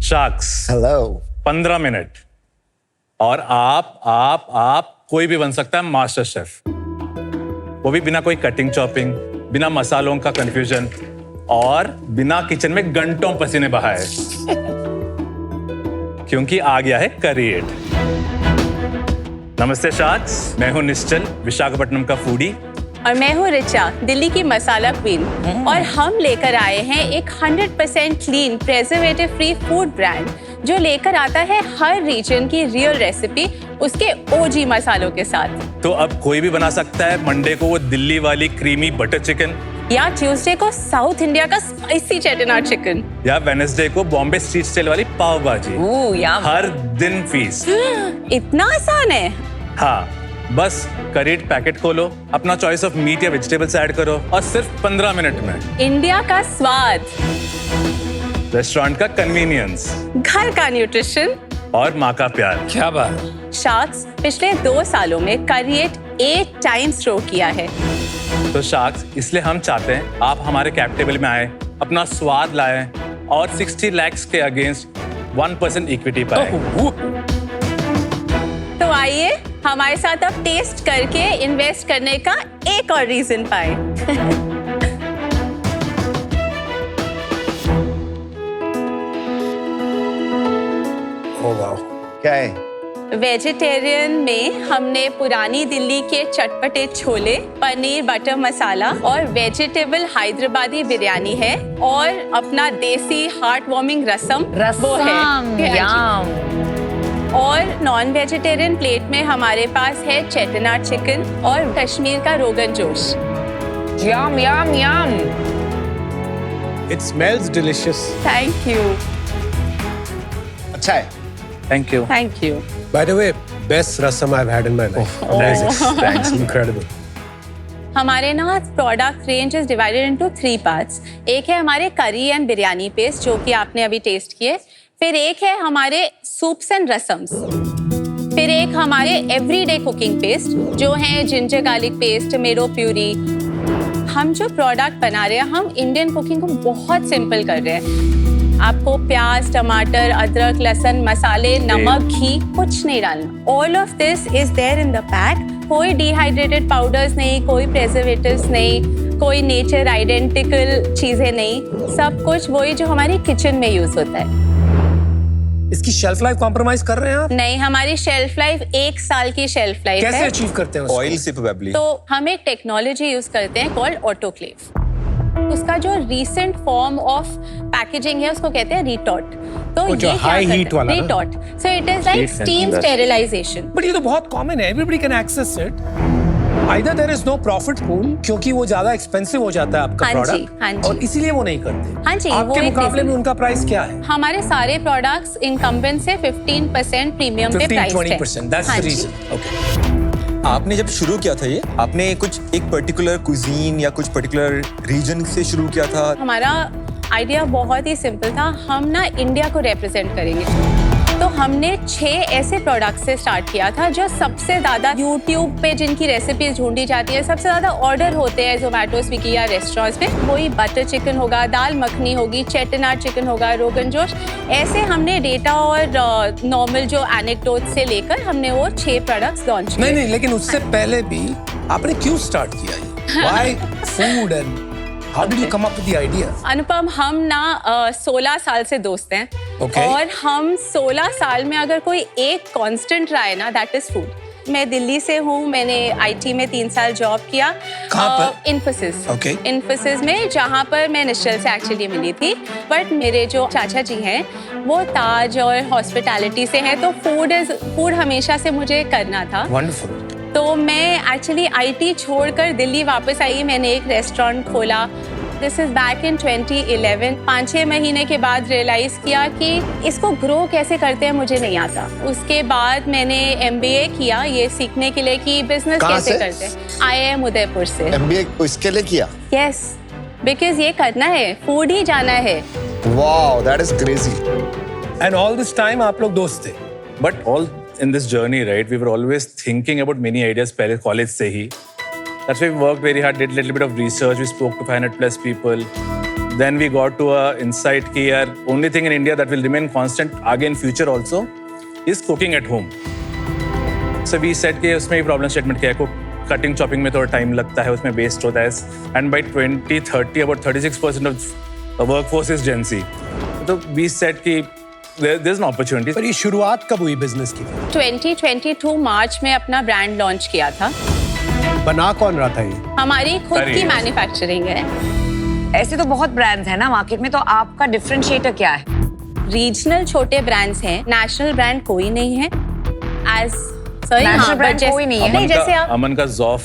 Sacks hello 15 minute और आप कोई भी बन सकता है मास्टर शेफ, वो भी बिना कोई कटिंग चॉपिंग, बिना मसालों का कंफ्यूजन और बिना किचन में घंटों पसीने बहाए। क्योंकि आ गया है करिएट। नमस्ते शाक्स, मैं हूं निश्चल, विशाखापट्टनम का फूडी। और मैं हूँ रिचा, दिल्ली की मसाला क्वीन। और हम लेकर आए हैं एक 100% clean, preservative free food brand जो लेकर आता है हर रीजन की रियल रेसिपी उसके ओजी मसालों के साथ। तो अब कोई भी बना सकता है मंडे को वो दिल्ली वाली क्रीमी बटर चिकन, या ट्यूसडे को साउथ इंडिया का स्पाइसी चेटिनाड चिकन, या वेडनेसडे को बॉम्बे स्ट्रीट स्टाइल वाली पाव भाजी। हर दिन फीस्ट। इतना आसान है? हाँ, बस करिएट पैकेट खोलो, अपना चॉइस ऑफ मीट या वेजिटेबल्स ऐड करो और सिर्फ 15 मिनट में इंडिया का स्वाद, रेस्टोरेंट का कन्वीनियंस, घर का न्यूट्रिशन और माँ का प्यार। क्या बात। शाक्स पिछले 2 सालों में करिएट 8 टाइम्स थ्रो किया है। तो शाक्स, इसलिए हम चाहते हैं आप हमारे कैप टेबल में आए, अपना स्वाद लाएं और 60 लाख के अगेंस्ट 1% इक्विटी पाए। तो आइए हमारे साथ अब टेस्ट करके इन्वेस्ट करने का एक और रीजन पाए। ओह वाओ, क्या है? वेजिटेरियन में हमने पुरानी दिल्ली के चटपटे छोले, पनीर बटर मसाला और वेजिटेबल हैदराबादी बिरयानी है और अपना देसी हार्ट वार्मिंग रसम वो है। और नॉन वेजिटेरियन प्लेट में हमारे पास है चेटिनाड चिकन और कश्मीर का rogan josh. Yum, yum, yum. It smells delicious. Thank you. अच्छा है। Thank you. Thank you. By the way, best rasam I've had in my life. Amazing. Thanks. Incredible. हमारे ना product range is divided into 3 parts. एक है हमारे करी and biryani paste जो कि आपने अभी टेस्ट किए, फिर एक है हमारे सूप्स एंड रसम्स, फिर एक हमारे एवरीडे कुकिंग पेस्ट जो है ginger garlic paste, tomato puree. हम जो प्रोडक्ट बना रहे हैं, हम इंडियन कुकिंग को बहुत सिंपल कर रहे हैं। आपको प्याज, टमाटर, अदरक, लहसुन, मसाले, नमक, घी कुछ नहीं डालना। All of this is there in the pack. कोई डिहाइड्रेटेड पाउडर्स नहीं, कोई प्रिजर्वेटिव्स नहीं, कोई नेचर आइडेंटिकल चीजें नहीं, सब कुछ वही जो हमारी किचन में यूज होता है। इसकी शेल्फ लाइफ कॉम्प्रोमाइज कर रहे हैं आप? नहीं, हमारी शेल्फ लाइफ 1 साल की शेल्फ लाइफ है। कैसे अचीव करते हैं उसको? ऑयल से प्रोबेबली। तो हम एक टेक्नोलॉजी यूज करते हैं कॉल्ड ऑटोक्लेव। उसका जो रीसेंट फॉर्म ऑफ पैकेजिंग है उसको कहते हैं रिटॉट। तो जो हाई हीट वाला ना? Retort, so it is like steam sterilisation. But ये तो बहुत कॉमन है, everybody can access it. Either there is no profit pool क्योंकि वो ज्यादा एक्सपेंसिव हो जाता है आपका प्रोडक्ट, हाँ जी। और इसीलिए वो नहीं करते। हाँ जी, आपके वो मुकाबले में उनका प्राइस क्या है? हमारे सारे प्रोडक्ट्स इनकम्बेंट से 15% प्रीमियम पे प्राइस है। 15-20%, that's the reason. Okay. आपने जब शुरू किया था ये, आपने कुछ एक पर्टिकुलर कुजीन या कुछ पर्टिकुलर रीजन से शुरू किया था? हमारा आइडिया बहुत ही सिंपल था, हम ना इंडिया को रिप्रेजेंट करेंगे। तो हमने 6 ऐसे प्रोडक्ट से स्टार्ट किया था जो सबसे ज्यादा यूट्यूब पे जिनकी रेसिपीज ढूंढी जाती है, सबसे ज्यादा ऑर्डर होते हैं जोमेटो, स्विगी या रेस्टोरेंट्स पे। वही बटर चिकन होगा, दाल मखनी होगी, चेटिनाड चिकन होगा, रोगन जोश। ऐसे हमने डेटा और नॉर्मल जो एनेक्डोट से लेकर हमने वो 6 प्रोडक्ट्स लॉन्च किए। नहीं, लेकिन उससे पहले भी आपने क्यों स्टार्ट किया ये? Why food and how did you come up with the idea? अनुपम, हम ना 16 साल से दोस्त हैं। Okay. और हम 16 साल में अगर कोई एक कांस्टेंट रहा है ना, दैट इज फूड। मैं दिल्ली से हूँ, मैंने आईटी में 3 साल जॉब किया। कहाँ पर? इन्फोसिस। Okay. इन्फोसिस में, जहाँ पर मैं निश्चल से एक्चुअली मिली थी। बट मेरे जो चाचा जी हैं वो ताज और हॉस्पिटैलिटी से हैं, तो फूड हमेशा से मुझे करना था। Wonderful. तो मैं एक्चुअली आईटी छोड़कर दिल्ली वापस आई, मैंने एक रेस्टोरेंट खोला। This is back in 2011। 5-6 महीने के बाद रियलाइज किया कि इसको ग्रो कैसे करते हैं मुझे नहीं आता। उसके बाद मैंने MBA किया ये सीखने के लिए कि बिजनेस कैसे करते हैं। IIM उदयपुर से। MBA इसके लिए किया? यस, बिकॉज ये करना है, फूड ही जाना है। Wow, that is crazy. And all this time आप लोग दोस्त थे? But all in this journey, right, we were always thinking about many ideas पहले कॉलेज से ही। That's why we worked very hard, did a little bit of research, we spoke to 500+ people, then we got to a insight कि यार only thing in India that will remain constant आगे in future also is cooking at home. So we said कि उसमें भी problem statement क्या है, cutting chopping में थोड़ा time लगता है, उसमें waste होता है, and by 2030 about 36% of the workforce is Gen Z. So we said कि there's an opportunity. पर ये शुरुआत कब हुई बिजनेस की? 2022 मार्च में अपना ब्रांड लॉन्च किया था। बना कौन रहा था ये? हमारी खुद Curry. की मैन्युफैक्चरिंग है। ऐसे तो बहुत ब्रांड्स हैं ना मार्केट में, तो आपका डिफरेंशिएटर क्या है? रीजनल छोटे ब्रांड्स हैं, नेशनल ब्रांड कोई नहीं है। National brand कोई नहीं है। नहीं, जैसे आप अमन का Zoff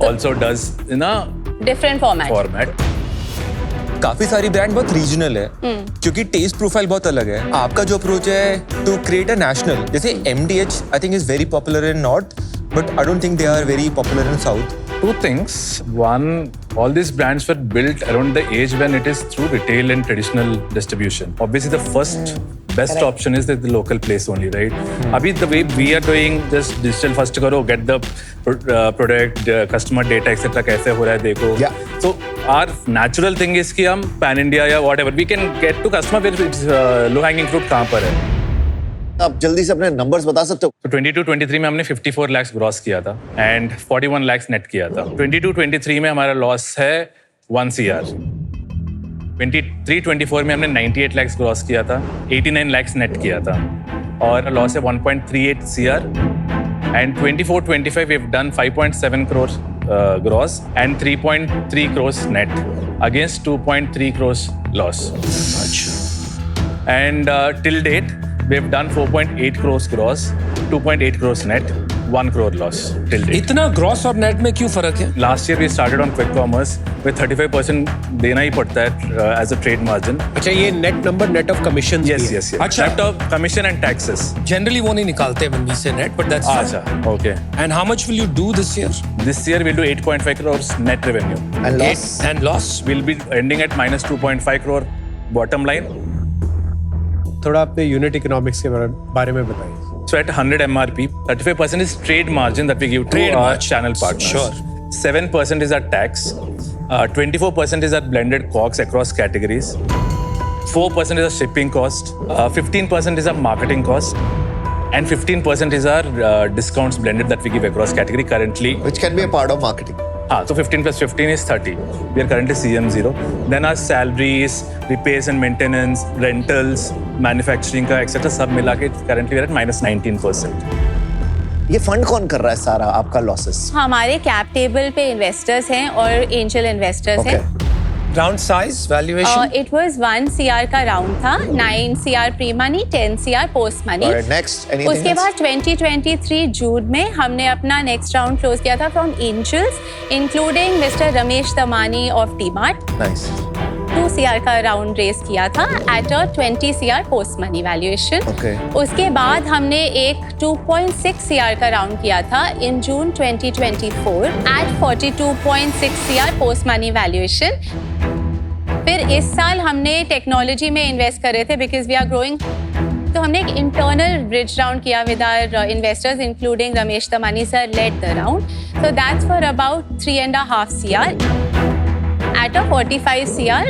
also does in a different format. format. काफी सारी ब्रांड बहुत रीजनल है क्योंकि टेस्ट प्रोफाइल बहुत अलग है। आपका जो अप्रोच है टू क्रिएट अ नेशनल, जैसे MDH I think is very popular in north but I don't think they are very popular in south. Two things. One, all these brands were built around the age when it is through retail and traditional distribution. Obviously, the first best option is the local place only, right? Abhi the way we are doing just digital first karo, get the product, customer data, etc. कैसे हो रहा है देखो. Yeah. So our natural thing is कि हम pan India या whatever we can get to customer where low hanging fruit कहाँ पर है. आप जल्दी से अपने नंबर्स बता सकते हो? तो 22-23 में हमने 54 lakhs ग्रॉस किया था एंड 41 lakhs नेट किया था। 22-23 में हमारा लॉस है 1 CR। 23-24 में हमने 98 lakhs ग्रॉस किया था, 89 lakhs नेट किया था और लॉस है 1.38 CR। And 24-25 we have done 5.7 crore gross and 3.3 crores net against 2.3 crores loss. And till date, we've done 4.8 crores gross, 2.8 crores net, 1 crore loss till date. इतना gross और net में क्यों फर्क है? Last year we started on quick commerce with 35% देना ही पड़ता है as a trade margin. अच्छा, ये net number net of commission? Yes. अच्छा, Net of commission and taxes. Generally वो नहीं निकालते when we say net, but that's अच्छा, okay. And how much will you do this year? This year we'll do 8.5 crores net revenue. And loss? And loss? We'll be ending at minus 2.5 crore bottom line. थोड़ा अपने unit economics के बारे में बताइए। So at 100 MRP, 35% is trade margin that we give to Trade our margin. channel partners. Sure. 7% is our tax. 24% is our blended COGS across categories. 4% is our shipping cost. 15% is our marketing cost. And 15% is our discounts blended that we give across category currently. Which can be a part of marketing. So 15 plus 15 is 30. We are currently CM0. Then our salaries, repairs and maintenance, rentals, manufacturing का etc. सब मिला के currently we are at minus 19%. ये fund कौन कर रहा है सारा आपका लॉसेस? हमारे कैप टेबल पे इन्वेस्टर्स हैं और एंजल इन्वेस्टर्स हैं। Round size, valuation? It was 1 CR का राउंड था, 9 CR pre money, 10 CR post money. Alright, next, anything उसके else? बाद 2023 जून में हमने अपना नेक्स्ट राउंड क्लोज किया था from angels, including mister Ramesh Damani of DMart. Nice. 2 CR का राउंड रेस किया था at a 20 CR post money valuation. Okay. उसके बाद हमने एक 2.6 CR का राउंड किया था in June 2024 at 42.6 CR post money valuation. फिर इस साल हमने टेक्नोलॉजी में इन्वेस्ट कर रहे थे बिकॉज वी आर ग्रोइंग, तो हमने एक इंटरनल ब्रिज राउंड किया with our investors including Ramesh Damani sir led the round, so that's for about 3.5 CR at a 45 CR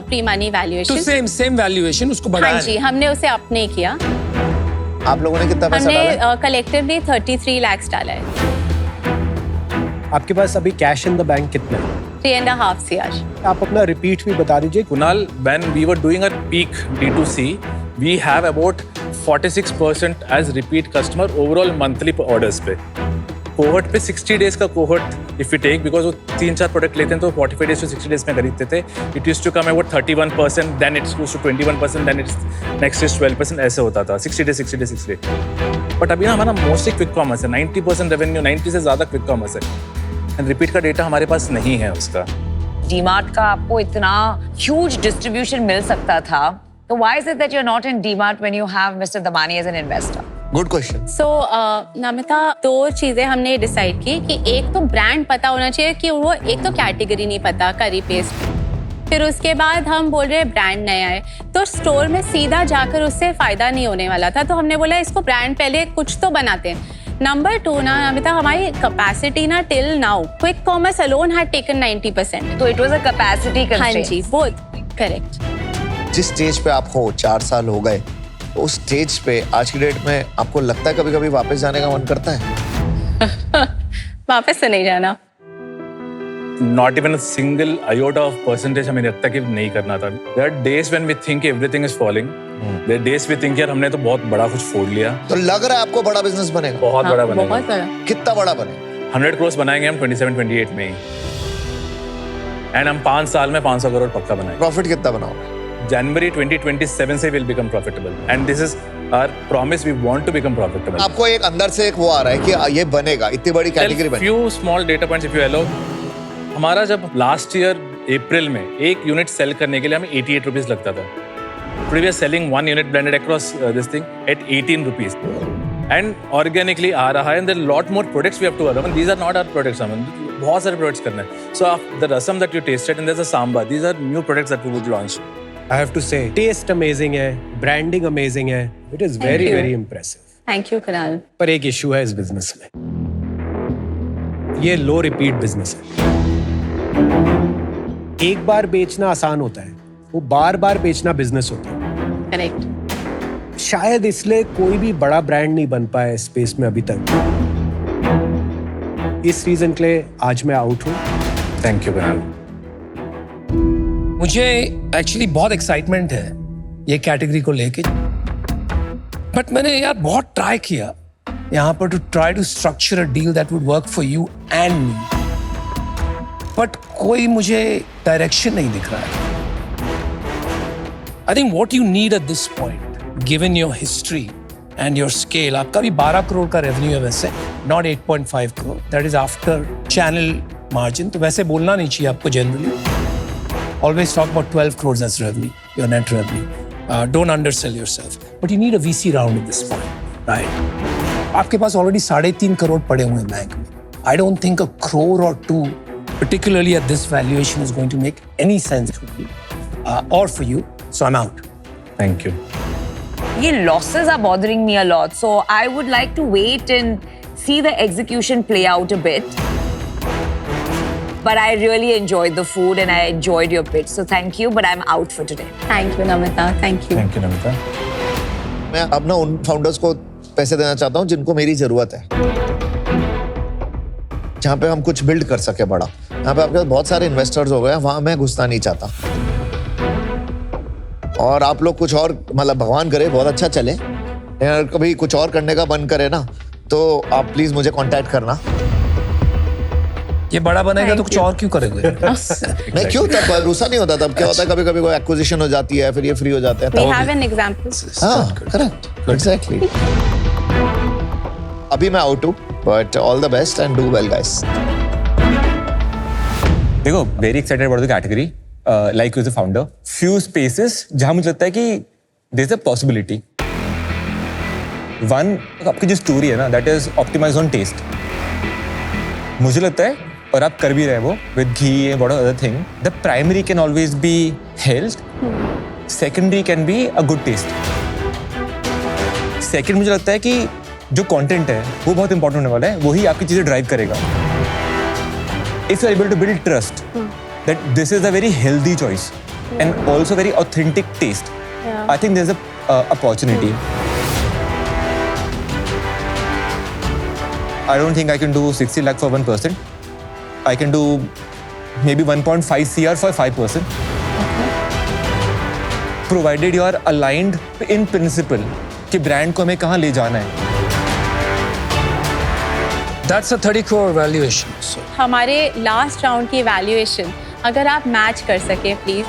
pre-money valuation. तो सेम वैल्यूएशन, उसको बढ़ाया? हाँ जी, हमने उसे अपने किया। आप लोगों ने कितना पैसा डाला है? हमने कलेक्टिवली 33 lakhs डाला है। आपके पास अभी कैश इन द बैंक कितना है? 3.5 CR। आप अपना रिपीट भी बता दीजिए। Kunal, when we were doing our peak D2C, we have about 46% as repeat customer overall monthly orders पे। कोहर्ट पे 60 डेज का cohort if you take, because वो 3-4 प्रोडक्ट लेते हैं तो 45 डेज to 60 डेज में खरीदते थे। It used to come about 31%, then it's to 21%, then it's next is 12%, ऐसे होता था 60 डेज। बट अभी ना हमारा मोस्टली क्विक कॉमर्स है, 90% रेवेन्यू, 90 से ज़्यादा क्विक कॉमर्स है एंड रिपीट का डेटा हमारे पास नहीं है उसका। डीमार्ट का आपको इतना ह्यूज डिस्ट्रीब्यूशन मिल सकता था, तो why is it that you are not in DMart when you have mister Damani as an investor? Good question. So Namita, 2 चीजें हमने डिसाइड की कि एक तो ब्रांड पता होना चाहिए कि वो, एक तो कैटेगरी नहीं पता करी पेस्ट, फिर उसके बाद हम बोल रहे हैं ब्रांड नया है तो स्टोर में सीधा जाकर उससे फायदा नहीं होने वाला था, तो हमने बोला इसको ब्रांड पहले कुछ तो बनाते हैं। नंबर 2 ना अमिता, हमारी कैपेसिटी ना till now quick commerce alone had taken 90%। तो इट वाज अ कैपेसिटी हाँ कंस्ट्रेंट। जी, वो करेक्ट। जिस स्टेज पे आप हो, 4 साल हो गए, तो उस स्टेज पे आज की डेट में आपको लगता है कभी कभी वापस जाने का मन करता है? वापस से नहीं जाना। Not even a single iota of percentage हमें लगता कि नहीं करना था। There are days when we think everything is falling, there days we think यार हमने तो बहुत बड़ा कुछ फोड़ लिया। तो लग रहा है आपको बड़ा बिजनेस बनेगा? बहुत बड़ा बनेगा। बहुत बड़ा। कितना बड़ा बनेगा? 100 करोड़ बनाएंगे हम 27-28 में ही, एंड हम 5 साल में 500 करोड़ पक्का बनाएंगे। प्रॉफिट कितना बनाओगे? जनवरी 2027 से will become profitable, and this is our promise, we want to become profitable. आपको एक अंदर से एक वो आ रहा है कि ये बनेगा, इतनी बड़ी कैटेगरी बनेगी। Few small data points if you allow. हमारा जब लास्ट ईयर अप्रैल में एक यूनिट सेल करने के लिए हमें 88 रुपीज लगता था। Today we are selling 1 unit blended across this thing at 18 rupees, and organically आ रहा है, and there lot more products we have to Aman, these are not our products Aman, बहुत सारे प्रोडक्ट्स करने हैं। So the rasam that you tasted and there is a sambar, these are new products that we would launch. I have to say, taste amazing है, branding amazing है. It is very you. very impressive. Thank you Kunal. पर एक issue है इस business में, ये लो repeat business है। एक बार बेचना आसान होता है, वो बार बार बेचना बिजनेस होता है। करेक्ट। शायद इसलिए कोई भी बड़ा ब्रांड नहीं बन पाया इस स्पेस में अभी तक। इस रीजन के लिए आज मैं आउट हूँ। Thank you Kunal. मुझे एक्चुअली बहुत एक्साइटमेंट है ये कैटेगरी को लेके, बट मैंने यार बहुत ट्राई किया यहाँ पर to try to structure a deal that would work for you and me, but कोई मुझे डायरेक्शन नहीं दिख रहा है। I think what you need at this point, given your history and your scale, आपका भी 12 करोड़ का रेवेन्यू है वैसे, not 8.5 crore, that is after channel margin. तो वैसे बोलना नहीं चाहिए आपको generally. Always talk about 12 crores as revenue, your net revenue. Don't undersell yourself. But you need a VC round at this point, right? आपके पास already 3.5 करोड़ पड़े हुए हैं बैंक में. I don't think a crore or two, particularly at this valuation, is going to make any sense to me or for you. So I'm out. Thank you. ये losses are bothering me a lot, so I would like to wait and see the execution play out a bit. But I really enjoyed the food and I enjoyed your pitch. So thank you, but I'm out for today. Thank you Namita. Thank you. Thank you, Namita. मैं अपना उन founders को पैसे देना चाहता हूँ जिनको मेरी जरूरत है, जहाँ पे हम कुछ बिल्ड कर सके बड़ा। यहाँ पे आपके बहुत सारे इन्वेस्टर्स हो गए, वहां मैं घुसना नहीं चाहता। और आप लोग कुछ और, मतलब भगवान करे बहुत अच्छा चले, यार कभी कुछ और करने का मन करे ना, तो आप प्लीज मुझे कांटेक्ट करना। ये बड़ा बनेगा तो Thank कुछ you. और क्यों करेंगे? नहीं, क्यों? तब भरोसा नहीं होता। तब क्या होता है, कभी कभी कोई एक्विजिशन हो जाती है, फिर ये फ्री हो जाते हैं। We तब have an example. हाँ, करेक्ट, एग्जैक्टली। अभी मैं आउट हूँ, but all the best and do well guys. देखो, very excited about the category, like as a founder, few spaces जहां मुझे लगता है कि there is a possibility. One, आपकी जो स्टोरी है ना, that is optimise on taste. मुझे लगता है, और आप कर भी रहे वो with ghee and what other thing, the primary can always be health, secondary can be a good taste. Second, मुझे लगता है कि जो कंटेंट है वो बहुत इंपॉर्टेंट होने वाला है, वही आपकी चीजें ड्राइव करेगा। If you are able to build trust that this is a very healthy choice and also very authentic taste, I think there is a opportunity. I don't think I can do 60 lakh for 1%. I can do maybe 1.5 CR for 5%. Provided you are aligned in principle कि brand को हमें कहाँ ले जाना है। That's a 30 crore valuation. So हमारे last round की valuation अगर आप मैच कर सके प्लीज।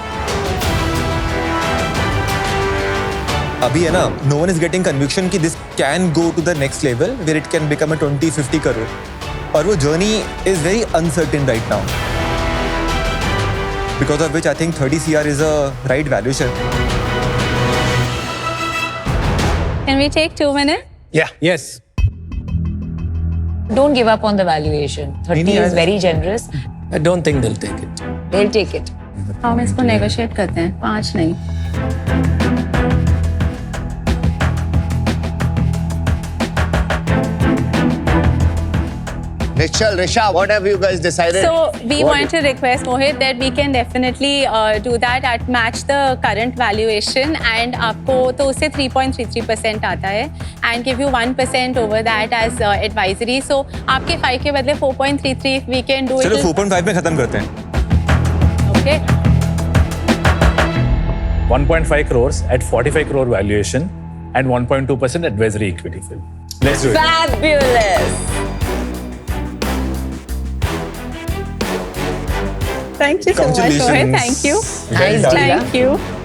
अभी है ना, no one is getting conviction कि this can go to the next level where it can become a 20-50 crore, और वो journey is very uncertain right now, because of which I think 30 CR is a right valuation. Can we take 2 minutes? yeah, yes. Don't give up on the valuation. 30 is very generous. I don't think they'll take it. They'll take it. हम इसको negotiate करते हैं, 5 नहीं। Nischal, Risha, what have you guys decided? So we What- want to request Mohit that we can definitely do that at match the current valuation and आपको तो उससे 3.33% आता है and give you 1% over that as advisory. So आपके 5 के बदले 4.33 if we can do it. चलो 4.5 में खत्म करते हैं. Okay. 1.5 crores at 45 crore valuation and 1.2% advisory equity. Let's do it. Fabulous. Thank you so much, Mohit. Thank you. Well done. Thank you.